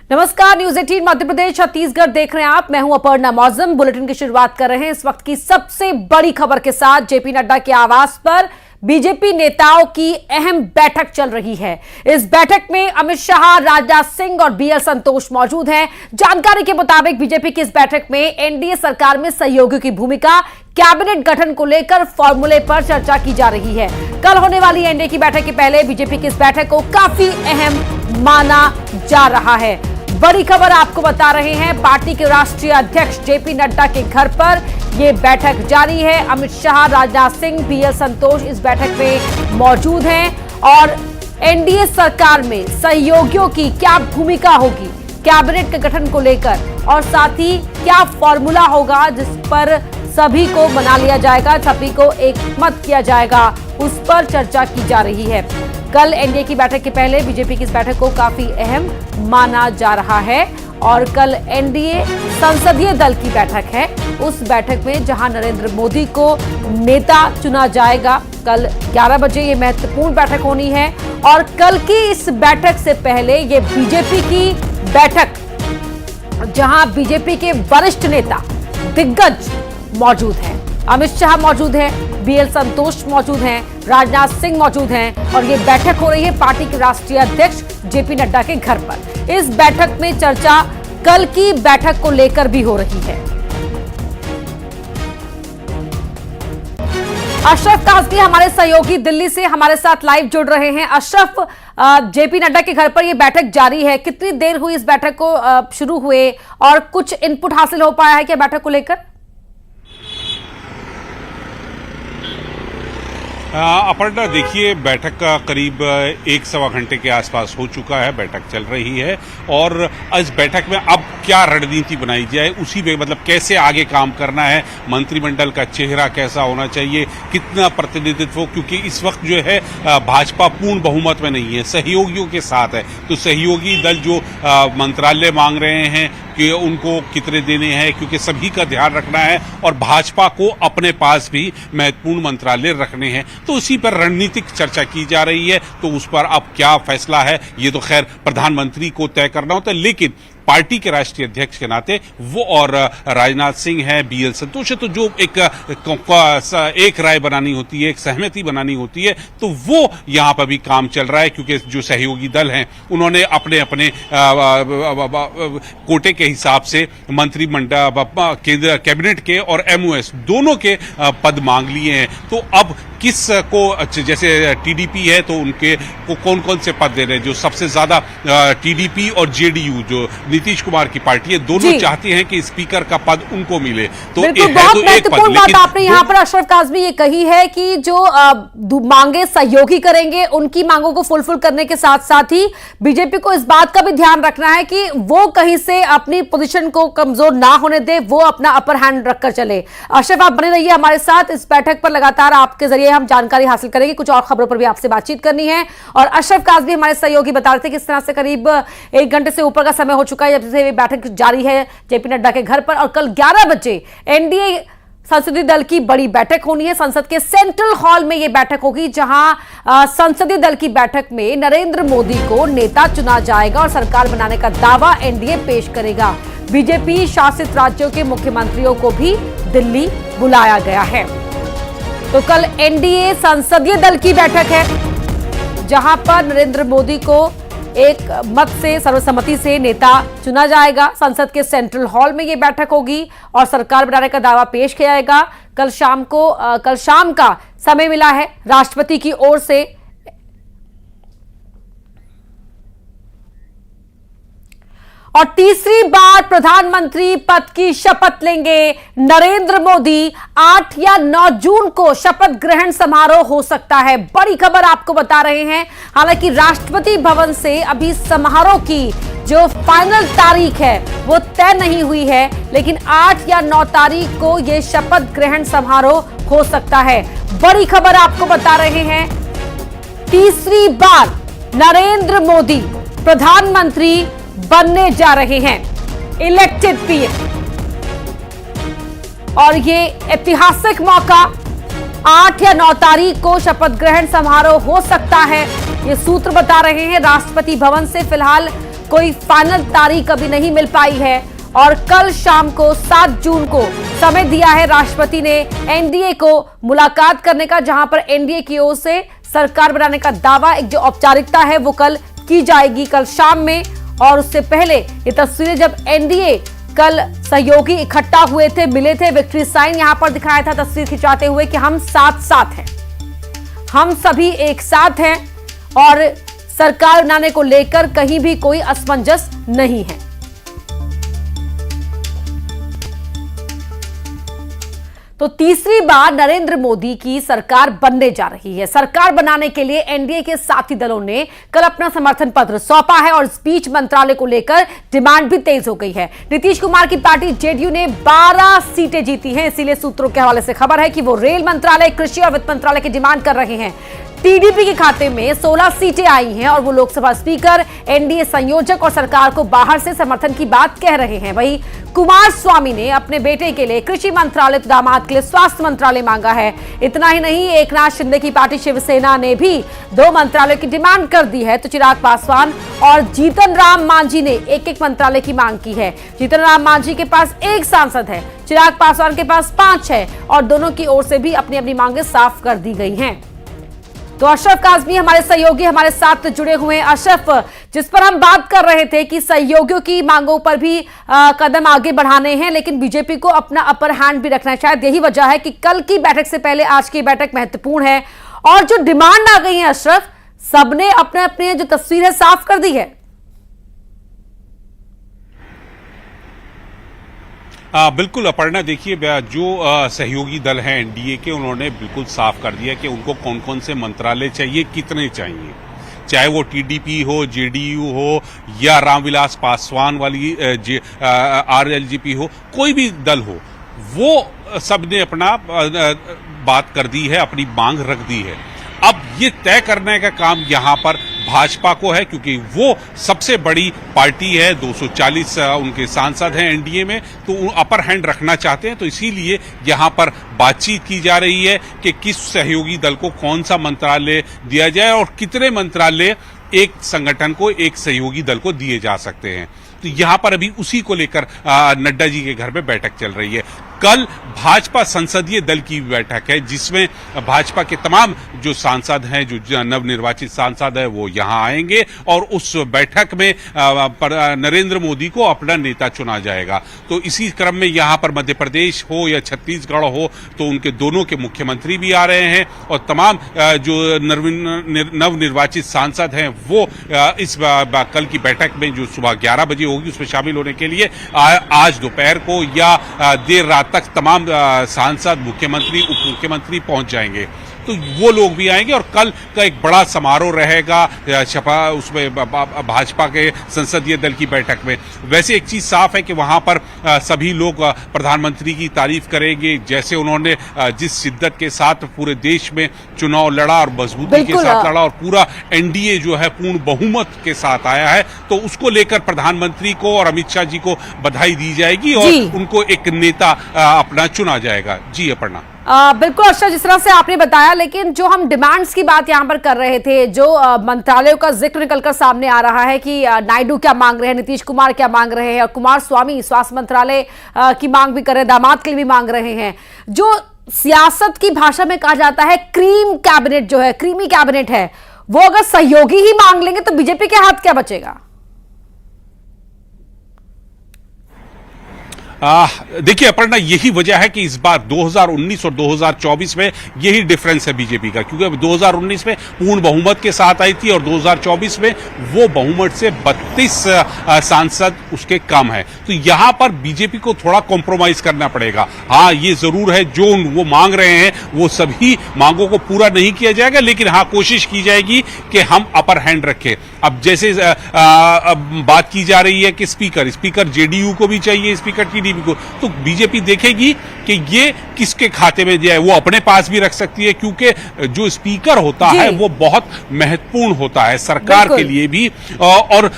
नमस्कार, न्यूज 18 मध्य प्रदेश छत्तीसगढ़ देख रहे हैं आप। मैं हूं अपर्णा मौजम। बुलेटिन की शुरुआत कर रहे हैं इस वक्त की सबसे बड़ी खबर के साथ। जेपी नड्डा के आवास पर बीजेपी नेताओं की अहम बैठक चल रही है। इस बैठक में अमित शाह, राजनाथ सिंह और बीएल संतोष मौजूद हैं। जानकारी के मुताबिक बीजेपी की इस बैठक में एनडीए सरकार में सहयोगियों की भूमिका, कैबिनेट गठन को लेकर फॉर्मूले पर चर्चा की जा रही है। कल होने वाली एनडीए की बैठक के पहले बीजेपी की इस बैठक को काफी अहम माना जा रहा है। बड़ी खबर आपको बता रहे हैं, पार्टी के राष्ट्रीय अध्यक्ष जेपी नड्डा के घर पर यह बैठक जारी है। अमित शाह, राजनाथ सिंह, बीएल संतोष इस बैठक में मौजूद हैं और एनडीए सरकार में सहयोगियों की क्या भूमिका होगी, कैबिनेट के गठन को लेकर और साथ ही क्या फॉर्मूला होगा जिस पर सभी को मना लिया जाएगा, सभी को एक मत किया जाएगा, उस पर चर्चा की जा रही है। कल एनडीए की बैठक के पहले बीजेपी की इस बैठक को काफी अहम माना जा रहा है और कल एनडीए संसदीय दल की बैठक है। उस बैठक में जहां नरेंद्र मोदी को नेता चुना जाएगा, कल 11 बजे ये महत्वपूर्ण बैठक होनी है और कल की इस बैठक से पहले ये बीजेपी की बैठक जहां बीजेपी के वरिष्ठ नेता दिग्गज मौजूद हैं। अमित शाह मौजूद हैं, बीएल संतोष मौजूद हैं, राजनाथ सिंह मौजूद हैं और ये बैठक हो रही है पार्टी के राष्ट्रीय अध्यक्ष जेपी नड्डा के घर पर। इस बैठक में चर्चा कल की बैठक को लेकर भी हो रही है। अशरफ काज़मी हमारे सहयोगी दिल्ली से हमारे साथ लाइव जुड़ रहे हैं। अशरफ, जेपी नड्डा के घर पर यह बैठक जारी है, कितनी देर हुई इस बैठक को शुरू हुए और कुछ इनपुट हासिल हो पाया है क्या बैठक को लेकर? अपर्णा, देखिए, बैठक का करीब 1-1.25 घंटे के आसपास हो चुका है। बैठक चल रही है और इस बैठक में अब क्या रणनीति बनाई जाए, उसी में मतलब कैसे आगे काम करना है, मंत्रिमंडल का चेहरा कैसा होना चाहिए, कितना प्रतिनिधित्व, क्योंकि इस वक्त जो है भाजपा पूर्ण बहुमत में नहीं है, सहयोगियों के साथ है। तो सहयोगी दल जो मंत्रालय मांग रहे हैं कि उनको कितने देने हैं, क्योंकि सभी का ध्यान रखना है और भाजपा को अपने पास भी महत्वपूर्ण मंत्रालय रखने हैं। तो उसी पर रणनीतिक चर्चा की जा रही है। तो उस पर अब क्या फैसला है ये तो खैर प्रधानमंत्री को तय करना होता है, लेकिन पार्टी के राष्ट्रीय अध्यक्ष के नाते वो और राजनाथ सिंह हैं, बीएल संतोष है, तो जो एक राय बनानी होती है, एक सहमति बनानी होती है, तो वो यहां पर भी काम चल रहा है। क्योंकि जो सहयोगी दल हैं उन्होंने अपने अपने कोटे के हिसाब से मंत्रिमंडल, केंद्र कैबिनेट के और एमओएस दोनों के पद मांग लिए हैं। तो अब किस को, जैसे टीडीपी है तो उनके को कौन कौन से पद दे रहे हैं, जो सबसे ज्यादा टीडीपी और जेडीयू जो नीतीश कुमार की पार्टी है, दोनों चाहते हैं कि स्पीकर का पद उनको मिले। तो बहुत महत्वपूर्ण बात आपने यहाँ पर अशरफ काज़मी ये कही है कि जो मांगे सहयोगी करेंगे, उनकी मांगों को फुलफिल करने के साथ साथ ही बीजेपी को इस बात का भी ध्यान रखना है कि वो कहीं से अपनी पोजीशन को कमजोर ना होने दे, वो अपना अपर हैंड रखकर चले। अशरफ, आप बने रहिए हमारे साथ। इस बैठक पर लगातार आपके जरिए हम जानकारी हासिल करेंगे, कुछ और खबरों पर भी आपसे बातचीत करनी है। और अशरफ काज़मी हमारे सहयोगी बता रहे थे कि इस तरह से करीब 1 घंटे से ऊपर का समय हो चुका है जब से बैठक जारी है जेपी नड्डा के घर पर और कल 11 बजे एनडीए संसदीय दल की बड़ी बैठक होनी है। संसद के सेंट्रल हॉल में यह बैठक होगी जहां संसदीय दल की बैठक में नरेंद्र मोदी को नेता चुना जाएगा और सरकार बनाने का दावा एनडीए पेश करेगा। बीजेपी शासित राज्यों के मुख्यमंत्रियों को भी दिल्ली बुलाया गया है। तो कल एनडीए संसदीय दल की बैठक है जहां पर नरेंद्र मोदी को एक मत से, सर्वसम्मति से नेता चुना जाएगा। संसद के सेंट्रल हॉल में यह बैठक होगी और सरकार बनाने का दावा पेश किया जाएगा। कल शाम का समय मिला है राष्ट्रपति की ओर से। और तीसरी बार प्रधानमंत्री पद की शपथ लेंगे नरेंद्र मोदी। 8 या 9 जून को शपथ ग्रहण समारोह हो सकता है। बड़ी खबर आपको बता रहे हैं। हालांकि राष्ट्रपति भवन से अभी समारोह की जो फाइनल तारीख है वो तय नहीं हुई है, लेकिन 8 या 9 तारीख को यह शपथ ग्रहण समारोह हो सकता है। बड़ी खबर आपको बता रहे हैं, तीसरी बार नरेंद्र मोदी प्रधानमंत्री बनने जा रहे हैं, इलेक्टेड पीएम। और ये ऐतिहासिक मौका, 8 या 9 तारीख को शपथ ग्रहण समारोह हो सकता है, ये सूत्र बता रहे हैं। राष्ट्रपति भवन से फिलहाल कोई फाइनल तारीख अभी नहीं मिल पाई है और कल शाम को 7 जून को समय दिया है राष्ट्रपति ने एनडीए को मुलाकात करने का, जहां पर एनडीए की ओर से सरकार बनाने का दावा, एक जो औपचारिकता है वो कल की जाएगी, कल शाम में। और उससे पहले ये तस्वीरें जब एनडीए कल सहयोगी इकट्ठा हुए थे, मिले थे, विक्ट्री साइन यहां पर दिखाया था तस्वीर खिंचाते हुए कि हम साथ साथ हैं, हम सभी एक साथ हैं और सरकार बनाने को लेकर कहीं भी कोई असमंजस नहीं है। तो तीसरी बार नरेंद्र मोदी की सरकार बनने जा रही है। सरकार बनाने के लिए एनडीए के साथी दलों ने कल अपना समर्थन पत्र सौंपा है और इस बीच मंत्रालय को लेकर डिमांड भी तेज हो गई है। नीतीश कुमार की पार्टी जेडीयू ने 12 सीटें जीती हैं, इसीलिए सूत्रों के हवाले से खबर है कि वो रेल मंत्रालय, कृषि और वित्त मंत्रालय की डिमांड कर रहे हैं। टीडीपी के खाते में 16 सीटें आई हैं और वो लोकसभा स्पीकर, एनडीए संयोजक और सरकार को बाहर से समर्थन की बात कह रहे हैं। वहीं कुमार स्वामी ने अपने बेटे के लिए कृषि मंत्रालय, तो दामाद के लिए स्वास्थ्य मंत्रालय मांगा है। इतना ही नहीं, एकनाथ शिंदे की पार्टी शिवसेना ने भी 2 मंत्रालय की डिमांड कर दी है। तो चिराग पासवान और जीतन राम मांझी ने एक मंत्रालय की मांग की है। जीतन राम मांझी के पास 1 सांसद है, चिराग पासवान के पास 5 है और दोनों की ओर से भी अपनी अपनी मांगे साफ कर दी गई हैं। तो अशरफ काज़मी हमारे सहयोगी हमारे साथ जुड़े हुए हैं। अशरफ, जिस पर हम बात कर रहे थे कि सहयोगियों की मांगों पर भी कदम आगे बढ़ाने हैं, लेकिन बीजेपी को अपना अपर हैंड भी रखना है। शायद यही वजह है कि कल की बैठक से पहले आज की बैठक महत्वपूर्ण है और जो डिमांड आ गई है अशरफ, सबने अपने अपने जो तस्वीर है साफ कर दी है। बिल्कुल अपर्णा, देखिए जो सहयोगी दल हैं एनडीए के, उन्होंने बिल्कुल साफ कर दिया कि उनको कौन कौन से मंत्रालय चाहिए, कितने चाहिए, चाहे वो टीडीपी हो, जेडीयू हो या रामविलास पासवान वाली आरएलजेपी हो, कोई भी दल हो, वो सबने अपना बात कर दी है, अपनी मांग रख दी है। अब ये तय करने का काम यहां पर भाजपा को है, क्योंकि वो सबसे बड़ी पार्टी है, 240 उनके सांसद हैं एनडीए में, तो अपर हैंड रखना चाहते हैं। तो इसीलिए यहां पर बातचीत की जा रही है कि किस सहयोगी दल को कौन सा मंत्रालय दिया जाए और कितने मंत्रालय एक संगठन को, एक सहयोगी दल को दिए जा सकते हैं। तो यहां पर अभी उसी को लेकर नड्डा जी के घर में बैठक चल रही है। कल भाजपा संसदीय दल की बैठक है, जिसमें भाजपा के तमाम जो सांसद हैं, जो नवनिर्वाचित सांसद हैं, वो यहां आएंगे और उस बैठक में नरेंद्र मोदी को अपना नेता चुना जाएगा। तो इसी क्रम में यहां पर मध्य प्रदेश हो या छत्तीसगढ़ हो, तो उनके दोनों के मुख्यमंत्री भी आ रहे हैं और तमाम जो नवनिर्वाचित सांसद हैं वो इस कल की बैठक में जो सुबह 11 बजे होगी उसमें शामिल होने के लिए आज दोपहर को या देर रात तक तमाम सांसद, मुख्यमंत्री, उप मुख्यमंत्री पहुंच जाएंगे। तो वो लोग भी आएंगे और कल का एक बड़ा समारोह रहेगा उसमें भाजपा के संसदीय दल की बैठक में। वैसे एक चीज साफ है कि वहां पर सभी लोग प्रधानमंत्री की तारीफ करेंगे, जैसे उन्होंने जिस शिद्दत के साथ पूरे देश में चुनाव लड़ा और मजबूती के साथ लड़ा और पूरा एनडीए जो है पूर्ण बहुमत के साथ आया है, तो उसको लेकर प्रधानमंत्री को और अमित शाह जी को बधाई दी जाएगी और उनको एक नेता अपना चुना जाएगा। जी अपर्णा। बिल्कुल अशरफ, जिस तरह से आपने बताया, लेकिन जो हम डिमांड्स की बात यहां पर कर रहे थे, जो मंत्रालयों का जिक्र निकलकर सामने आ रहा है कि नायडू क्या मांग रहे हैं, नीतीश कुमार क्या मांग रहे हैं और कुमार स्वामी स्वास्थ्य मंत्रालय की मांग भी कर रहे हैं, दामाद के लिए भी मांग रहे हैं। जो सियासत की भाषा में कहा जाता है क्रीम कैबिनेट, जो है क्रीमी कैबिनेट है, वो अगर सहयोगी ही मांग लेंगे तो बीजेपी के हाथ क्या बचेगा? देखिए अपर्णा, यही वजह है कि इस बार 2019 और 2024 में यही डिफरेंस है बीजेपी का, क्योंकि 2019 में पूर्ण बहुमत के साथ आई थी और 2024 में वो बहुमत से 32 सांसद उसके कम है। तो यहां पर बीजेपी को थोड़ा कॉम्प्रोमाइज करना पड़ेगा। हाँ, ये जरूर है जो वो मांग रहे हैं वो सभी मांगों को पूरा नहीं किया जाएगा, लेकिन हाँ कोशिश की जाएगी कि हम अपर हैंड रखें। अब जैसे बात की जा रही है कि स्पीकर जेडीयू को भी चाहिए, स्पीकर टीडीपी को, तो बीजेपी देखेगी कि ये किसके खाते में जाए। वो अपने पास भी रख सकती है, क्योंकि जो स्पीकर होता है वो बहुत महत्वपूर्ण होता है सरकार के लिए भी, और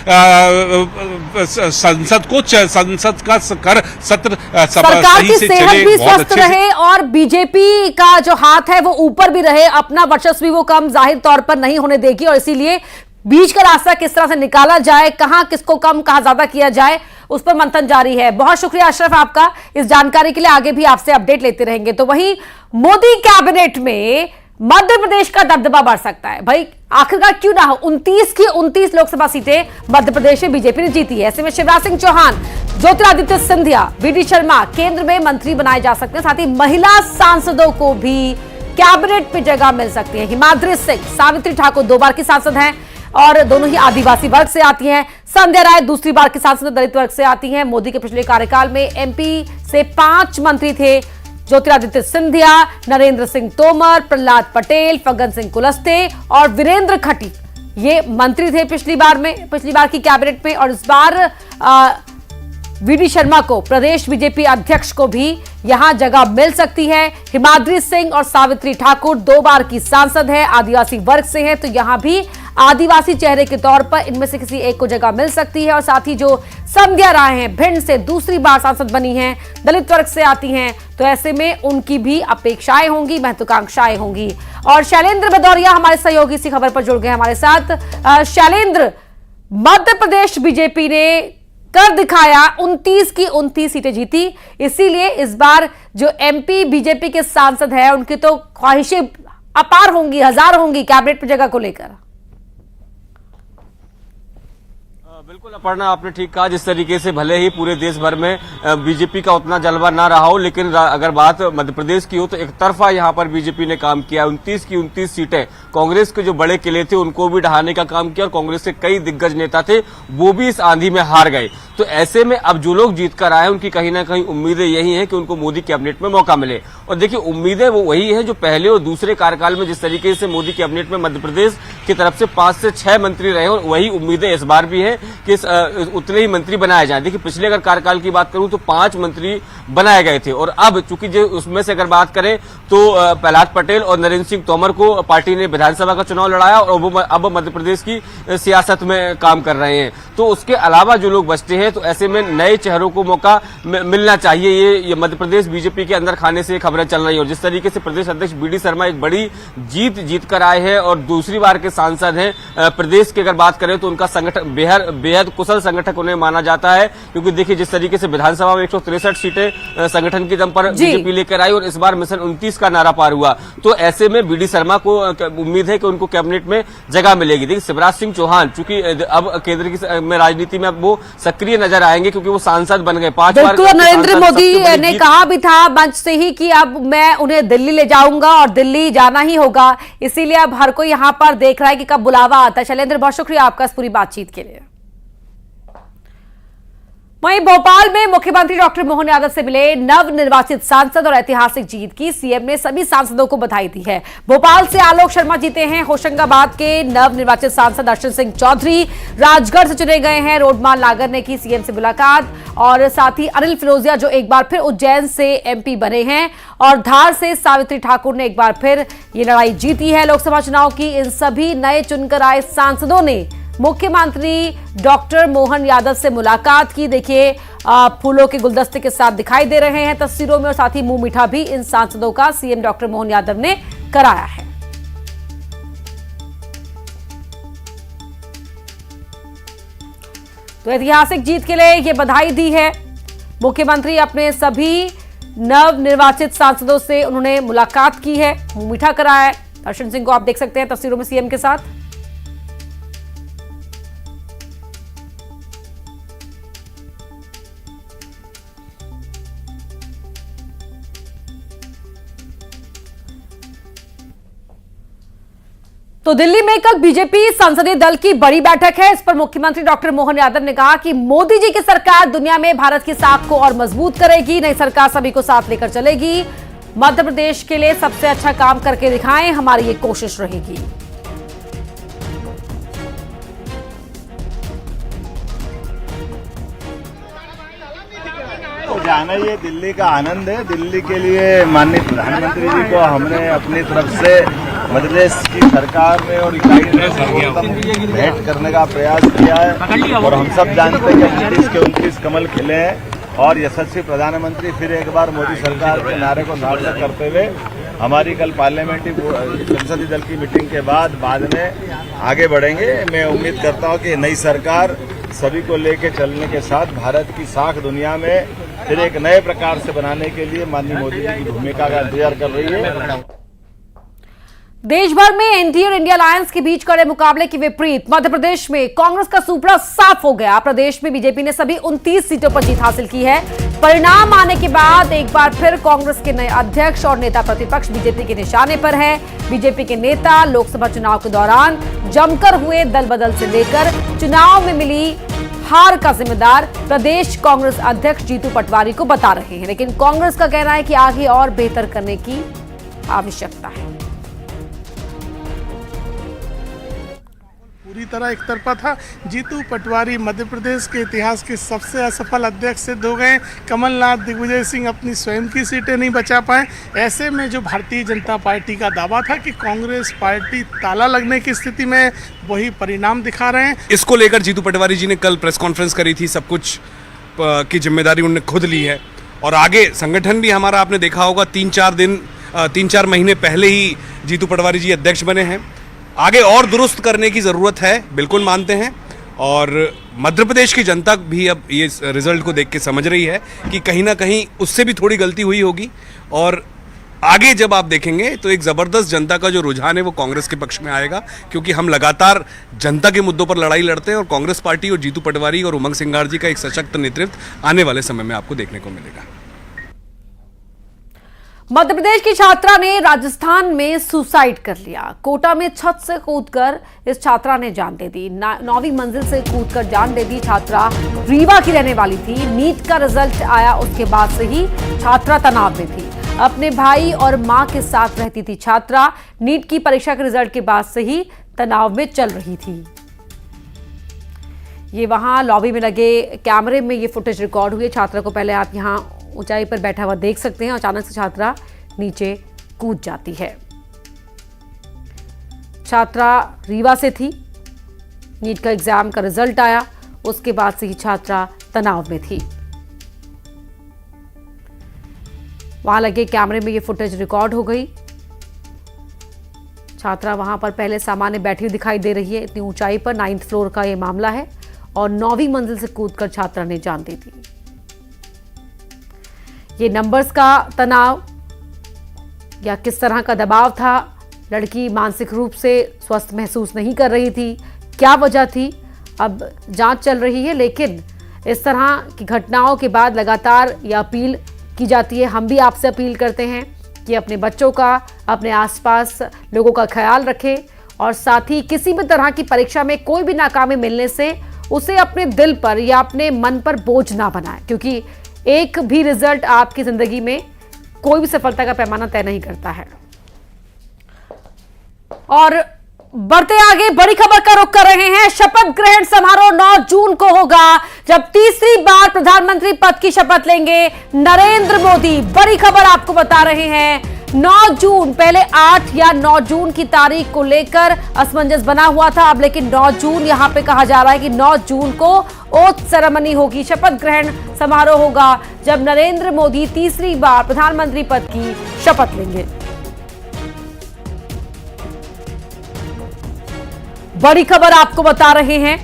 संसद का सत्र सरकार की सेहत भी स्वस्थ रहे और बीजेपी का जो हाथ है वो ऊपर भी रहे, अपना वर्चस्व भी वो कम जाहिर तौर पर नहीं होने देगी और इसीलिए बीच का रास्ता किस तरह से निकाला जाए, कहां किसको कम कहां ज्यादा किया जाए, उस पर मंथन जारी है। बहुत शुक्रिया अशरफ आपका इस जानकारी के लिए, आगे भी आपसे अपडेट लेते रहेंगे। तो वहीं मोदी कैबिनेट में मध्य प्रदेश का दबदबा बढ़ सकता है। भाई आखिरकार क्यों ना हो, 29 की 29 लोकसभा सीटें मध्य प्रदेश में बीजेपी ने जीती है। ऐसे में शिवराज सिंह चौहान, ज्योतिरादित्य सिंधिया, वीडी शर्मा केंद्र में मंत्री बनाए जा सकते हैं। साथ ही महिला सांसदों को भी कैबिनेट में जगह मिल सकती है। हिमाद्री सिंह, सावित्री ठाकुर 2 बार की सांसद हैं और दोनों ही आदिवासी वर्ग से आती हैं। संध्या राय दूसरी बार की सांसद दलित वर्ग से आती हैं। मोदी के पिछले कार्यकाल में एमपी से 5 मंत्री थे, ज्योतिरादित्य सिंधिया, नरेंद्र सिंह तोमर, प्रहलाद पटेल, फग्गन सिंह कुलस्ते और वीरेंद्र खटीक, ये मंत्री थे पिछली बार की कैबिनेट में। और इस बार वीडी शर्मा को, प्रदेश बीजेपी अध्यक्ष को भी यहां जगह मिल सकती है। हिमाद्री सिंह और सावित्री ठाकुर 2 बार की सांसद है, आदिवासी वर्ग से है, तो यहां भी आदिवासी चेहरे के तौर पर इनमें से किसी एक को जगह मिल सकती है। और साथ ही जो संध्या राय हैं, भिंड से दूसरी बार सांसद बनी हैं, दलित वर्ग से आती हैं, तो ऐसे में उनकी भी अपेक्षाएं होंगी, महत्वाकांक्षाएं होंगी। और शैलेंद्र भदौरिया हमारे सहयोगी इसी खबर पर जुड़ गए हमारे साथ। शैलेंद्र, मध्य प्रदेश बीजेपी ने कर दिखाया, 29 की 29 सीटें जीती, इसीलिए इस बार जो एमपी बीजेपी के सांसद हैं उनकी तो ख्वाहिशें अपार होंगी, हजार होंगी कैबिनेट में जगह को लेकर। बिल्कुल अपर्णा, आपने ठीक कहा। जिस तरीके से भले ही पूरे देश भर में बीजेपी का उतना जलवा ना रहा हो, लेकिन अगर बात मध्य प्रदेश की हो तो एक तरफा यहां पर बीजेपी ने काम किया। 29 की 29 सीटें कांग्रेस के जो बड़े किले थे उनको भी ढहाने का काम किया और कांग्रेस के कई दिग्गज नेता थे वो भी इस आंधी में हार गए। तो ऐसे में अब जो लोग जीत कर आए उनकी कहीं ना कहीं उम्मीदें यही हैं कि उनको मोदी कैबिनेट में मौका मिले। और देखिए, उम्मीदें वो वही हैं जो पहले और दूसरे कार्यकाल में जिस तरीके से मोदी कैबिनेट में मध्य प्रदेश की तरफ से 5 से 6 मंत्री रहे, और वही उम्मीदें इस बार भी है कि उतने ही मंत्री बनाए जाएं। देखिए, पिछले अगर कार्यकाल की बात करूं तो 5 मंत्री बनाए गए थे, और अब चूंकि जो उसमें से अगर बात करें तो प्रहलाद पटेल और नरेंद्र सिंह तोमर को पार्टी ने विधानसभा का चुनाव लड़ाया और अब मध्य प्रदेश की सियासत में काम कर रहे हैं। तो उसके अलावा जो लोग बचते हैं, तो ऐसे में नए चेहरों को मौका मिलना चाहिए। ये मध्य प्रदेश बीजेपी के अंदर खाने से खबरें चल रही है। और जिस तरीके से प्रदेश अध्यक्ष वीडी शर्मा एक बड़ी जीत कर आए हैं और दूसरी बार के सांसद हैं प्रदेश की, अगर बात करें तो उनका संगठन बेहद कुशल संगठक उन्हें माना जाता है। क्योंकि देखिए, जिस तरीके से विधानसभा में 163 सीटें संगठन की दम पर बीजेपी लेकर आई और इस बार मिशन 29 का नारा पार हुआ, तो ऐसे में वीडी शर्मा को उम्मीद है कि उनको कैबिनेट में जगह मिलेगी। देखिए, शिवराज सिंह चौहान चूंकि अब केंद्र में राजनीति में अब वो सक्रिय नजर आएंगे क्योंकि वो सांसद बन गए 5 बार। नरेंद्र मोदी ने कहा भी था मंच से ही कि अब मैं उन्हें दिल्ली ले जाऊंगा और दिल्ली जाना ही होगा, इसीलिए अब हर कोई यहां पर देख रहा है कि कब बुलावा आता है। शैलेंद्र, बहुत शुक्रिया आपका इस पूरी बातचीत के लिए। वहीं भोपाल में मुख्यमंत्री डॉक्टर मोहन यादव से मिले नवनिर्वाचित सांसद और ऐतिहासिक जीत की सीएम ने सभी सांसदों को बधाई दी है। भोपाल से आलोक शर्मा जीते हैं। होशंगाबाद के नवनिर्वाचित सांसद अर्शन सिंह चौधरी राजगढ़ से चुने गए हैं। रोडमान नागर ने की सीएम से मुलाकात और साथ ही अनिल फिरोजिया जो एक बार फिर उज्जैन से एमपी बने हैं और धार से सावित्री ठाकुर ने एक बार फिर ये लड़ाई जीती है लोकसभा चुनाव की। इन सभी नए चुनकर आए सांसदों ने मुख्यमंत्री डॉक्टर मोहन यादव से मुलाकात की। देखिए, फूलों के गुलदस्ते के साथ दिखाई दे रहे हैं तस्वीरों में और साथ ही मुंह मीठा भी इन सांसदों का सीएम डॉक्टर मोहन यादव ने कराया है। तो ऐतिहासिक जीत के लिए ये बधाई दी है मुख्यमंत्री। अपने सभी नवनिर्वाचित सांसदों से उन्होंने मुलाकात की है, मुंह मीठा कराया है। अर्शन सिंह को आप देख सकते हैं तस्वीरों में सीएम के साथ। तो दिल्ली में कल बीजेपी संसदीय दल की बड़ी बैठक है। इस पर मुख्यमंत्री डॉक्टर मोहन यादव ने कहा कि मोदी जी की सरकार दुनिया में भारत की साख को और मजबूत करेगी। नई सरकार सभी को साथ लेकर चलेगी। मध्य प्रदेश के लिए सबसे अच्छा काम करके दिखाएं, हमारी ये कोशिश रहेगी। जाना ये दिल्ली का आनंद है। दिल्ली के लिए माननीय प्रधानमंत्री जी को हमने अपनी तरफ से मध्य प्रदेश की सरकार में और इकाई में भेंट करने का प्रयास किया है। और हम सब जानते हैं कि 29 के 29 कमल खिले हैं और यशस्वी प्रधानमंत्री फिर एक बार मोदी सरकार के नारे को सार्थक करते हुए हमारी कल पार्लियामेंट्री संसदीय दल की मीटिंग के बाद में आगे बढ़ेंगे। मैं उम्मीद करता हूं कि नई सरकार सभी को लेकर चलने के साथ भारत की साख दुनिया में फिर एक नए प्रकार से बनाने के लिए माननीय मोदी जी की भूमिका का इंतजार कर रही है। देश भर में एनडीए और इंडिया अलायंस के बीच कड़े मुकाबले के विपरीत मध्य प्रदेश में कांग्रेस का सुपड़ा साफ हो गया। प्रदेश में बीजेपी ने सभी 29 सीटों पर जीत हासिल की है। परिणाम आने के बाद एक बार फिर कांग्रेस के नए अध्यक्ष और नेता प्रतिपक्ष बीजेपी के निशाने पर है। बीजेपी के नेता लोकसभा चुनाव के दौरान जमकर हुए दल बदल से लेकर चुनाव में मिली हार का जिम्मेदार प्रदेश कांग्रेस अध्यक्ष जीतू पटवारी को बता रहे हैं, लेकिन कांग्रेस का कहना है कि आगे और बेहतर करने की आवश्यकता है। पूरी तरह एक तरफा था। जीतू पटवारी मध्य प्रदेश के इतिहास के सबसे असफल अध्यक्ष सिद्ध हो गए। कमलनाथ, दिग्विजय सिंह अपनी स्वयं की सीटें नहीं बचा पाए। ऐसे में जो भारतीय जनता पार्टी का दावा था कि कांग्रेस पार्टी ताला लगने की स्थिति में, वही परिणाम दिखा रहे हैं। इसको लेकर जीतू पटवारी जी ने कल प्रेस कॉन्फ्रेंस करी थी। सब कुछ की जिम्मेदारी उन्होंने खुद ली है और आगे संगठन भी हमारा आपने देखा होगा 3-4 महीने पहले ही जीतू पटवारी जी अध्यक्ष बने हैं। आगे और दुरुस्त करने की ज़रूरत है, बिल्कुल मानते हैं। और मध्य प्रदेश की जनता भी अब ये रिजल्ट को देख के समझ रही है कि कहीं ना कहीं उससे भी थोड़ी गलती हुई होगी। और आगे जब आप देखेंगे तो एक ज़बरदस्त जनता का जो रुझान है वो कांग्रेस के पक्ष में आएगा, क्योंकि हम लगातार जनता के मुद्दों पर लड़ाई लड़ते हैं और कांग्रेस पार्टी और जीतू पटवारी और उमंग सिंगार जी का एक सशक्त नेतृत्व आने वाले समय में आपको देखने को मिलेगा। मध्य प्रदेश की छात्रा ने राजस्थान में सुसाइड कर लिया। कोटा में छत से कूदकर इस छात्रा ने जान दे दी। 9वीं मंजिल से कूदकर जान दे दी। छात्रा रीवा की रहने वाली थी। नीट का रिजल्ट आया उसके बाद से ही छात्रा तनाव में थी। अपने भाई और मां के साथ रहती थी छात्रा। नीट की परीक्षा के रिजल्ट के बाद से ही तनाव में चल रही थी। ये वहां लॉबी में लगे कैमरे में ये फुटेज रिकॉर्ड हुई। छात्रा को पहले आप यहाँ ऊंचाई पर बैठा हुआ देख सकते हैं। अचानक से छात्रा नीचे कूद जाती है। छात्रा रीवा से थी। नीट का एग्जाम का रिजल्ट आया उसके बाद से ही छात्रा तनाव में थी। वहां लगे कैमरे में ये फुटेज रिकॉर्ड हो गई। छात्रा वहां पर पहले सामान्य बैठी हुई दिखाई दे रही है। इतनी ऊंचाई पर 9th फ्लोर का ये मामला है और 9वीं मंजिल से कूदकर छात्रा ने जान दे दी। ये नंबर्स का तनाव या किस तरह का दबाव था, लड़की मानसिक रूप से स्वस्थ महसूस नहीं कर रही थी, क्या वजह थी, अब जांच चल रही है। लेकिन इस तरह की घटनाओं के बाद लगातार ये अपील की जाती है। हम भी आपसे अपील करते हैं कि अपने बच्चों का, अपने आसपास लोगों का ख्याल रखें और साथ ही किसी भी तरह की परीक्षा में कोई भी नाकामी मिलने से उसे अपने दिल पर या अपने मन पर बोझ ना बनाएं, क्योंकि एक भी रिजल्ट आपकी जिंदगी में कोई भी सफलता का पैमाना तय नहीं करता है। और बढ़ते आगे बड़ी खबर का रुख कर रहे हैं। शपथ ग्रहण समारोह 9 जून को होगा, जब तीसरी बार प्रधानमंत्री पद की शपथ लेंगे नरेंद्र मोदी। बड़ी खबर आपको बता रहे हैं। 9 जून, पहले 8 या 9 जून की तारीख को लेकर असमंजस बना हुआ था। अब लेकिन 9 जून यहां पे कहा जा रहा है कि 9 जून को ओथ सेरेमनी होगी, शपथ ग्रहण समारोह होगा, जब नरेंद्र मोदी तीसरी बार प्रधानमंत्री पद की शपथ लेंगे। बड़ी खबर आपको बता रहे हैं।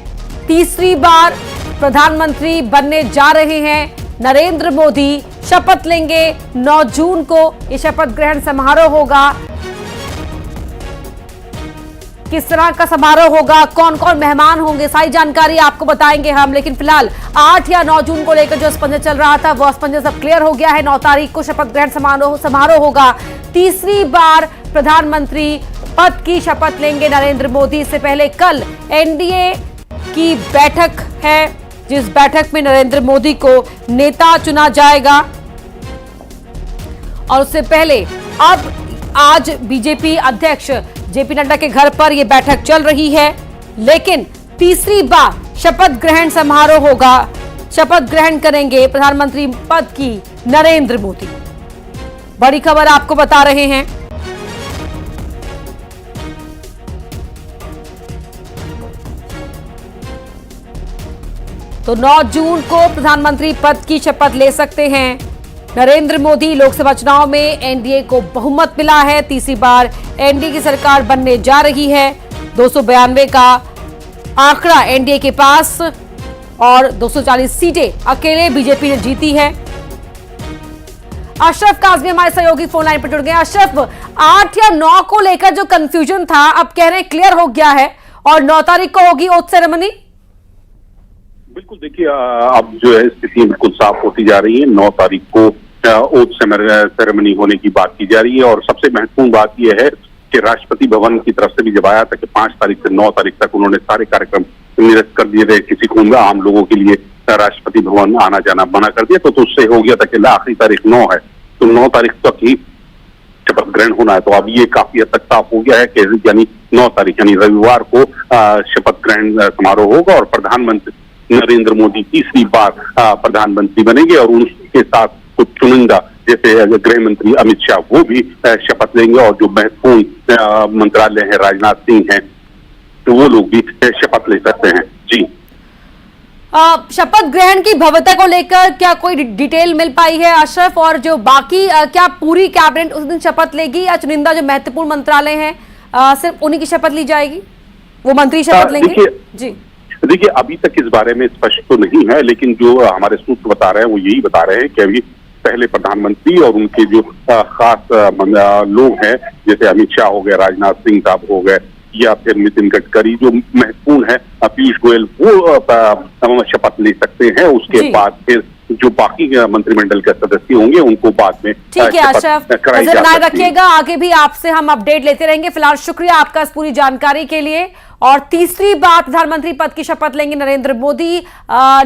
तीसरी बार प्रधानमंत्री बनने जा रहे हैं नरेंद्र मोदी। शपथ लेंगे 9 जून को, यह शपथ ग्रहण समारोह होगा। किस तरह का समारोह होगा, कौन कौन मेहमान होंगे, सारी जानकारी आपको बताएंगे हम। लेकिन फिलहाल 8 या 9 जून को लेकर जो असमंजस चल रहा था वो असमंजस अब क्लियर हो गया है। 9 तारीख को शपथ ग्रहण समारोह होगा। तीसरी बार प्रधानमंत्री पद की शपथ लेंगे नरेंद्र मोदी। इससे पहले कल एनडीए की बैठक है, जिस बैठक में नरेंद्र मोदी को नेता चुना जाएगा। और उससे पहले अब आज बीजेपी अध्यक्ष जेपी नड्डा के घर पर यह बैठक चल रही है। लेकिन तीसरी बार शपथ ग्रहण समारोह होगा, शपथ ग्रहण करेंगे प्रधानमंत्री पद की नरेंद्र मोदी। बड़ी खबर आपको बता रहे हैं। तो 9 जून को प्रधानमंत्री पद की शपथ ले सकते हैं नरेंद्र मोदी लोकसभा चुनाव में एनडीए को बहुमत मिला है। तीसरी बार एनडीए की सरकार बनने जा रही है। 292 का आंकड़ा एनडीए के पास और 240 सीटें अकेले बीजेपी ने जीती है। अशरफ काज़मी हमारे सहयोगी फोन लाइन पर जुड़ गए। अशरफ, 8 या 9 को लेकर जो कंफ्यूजन था अब कह रहे हैं क्लियर हो गया है और 9 तारीख को होगी ओथ सेरेमनी। बिल्कुल, देखिए अब जो है स्थिति बिल्कुल साफ होती जा रही है। 9 तारीख को ओथ सेरेमनी होने की बात की जा रही है और सबसे महत्वपूर्ण बात यह है कि राष्ट्रपति भवन की तरफ से भी जब आया था कि 5 तारीख से 9 तारीख तक उन्होंने सारे कार्यक्रम निरस्त कर दिए थे। किसी को आम लोगों के लिए राष्ट्रपति भवन आना जाना मना कर दिया, तो उससे हो गया था कि आखिरी तारीख 9 है, तो 9 तारीख तक ही शपथ ग्रहण होना है। तो अब ये काफी हद तक साफ हो गया है कि यानी 9 तारीख यानी रविवार को शपथ ग्रहण समारोह होगा और प्रधानमंत्री नरेंद्र मोदी तीसरी बार प्रधानमंत्री बनेंगे और उनके साथ कुछ चुनिंदा जैसे गृह मंत्री अमित शाह वो भी शपथ लेंगे और जो महत्वपूर्ण मंत्रालय है राजनाथ सिंह हैं तो वो लोग भी शपथ ले सकते हैं। जी, शपथ ग्रहण की भव्यता को लेकर क्या कोई डिटेल मिल पाई है अशरफ? और जो बाकी क्या पूरी कैबिनेट उस दिन शपथ लेगी या चुनिंदा जो महत्वपूर्ण मंत्रालय हैं सिर्फ उन्हीं की शपथ ली जाएगी, वो मंत्री शपथ लेंगे? जी देखिए, अभी तक इस बारे में स्पष्ट तो नहीं है, लेकिन जो हमारे सूत्र बता रहे हैं वो यही बता रहे हैं कि अभी पहले प्रधानमंत्री और उनके जो खास लोग हैं जैसे अमित शाह हो गए, राजनाथ सिंह साहब हो गए या फिर नितिन गडकरी जो महत्वपूर्ण है, पीयूष गोयल, वो शपथ ले सकते हैं। उसके बाद फिर जो बाकी मंत्रिमंडल के सदस्य होंगे उनको बाद में ठीक है अशरफ, नजर बनाए रखिएगा, आगे भी आपसे हम अपडेट लेते रहेंगे। फिलहाल शुक्रिया आपका इस पूरी जानकारी के लिए। और तीसरी बार प्रधानमंत्री पद की शपथ लेंगे नरेंद्र मोदी।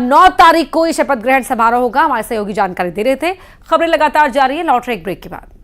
9 तारीख को ये शपथ ग्रहण समारोह होगा। हमारे सहयोगी जानकारी दे रहे थे। खबरें लगातार जारी है, लौट रहे एक ब्रेक के बाद।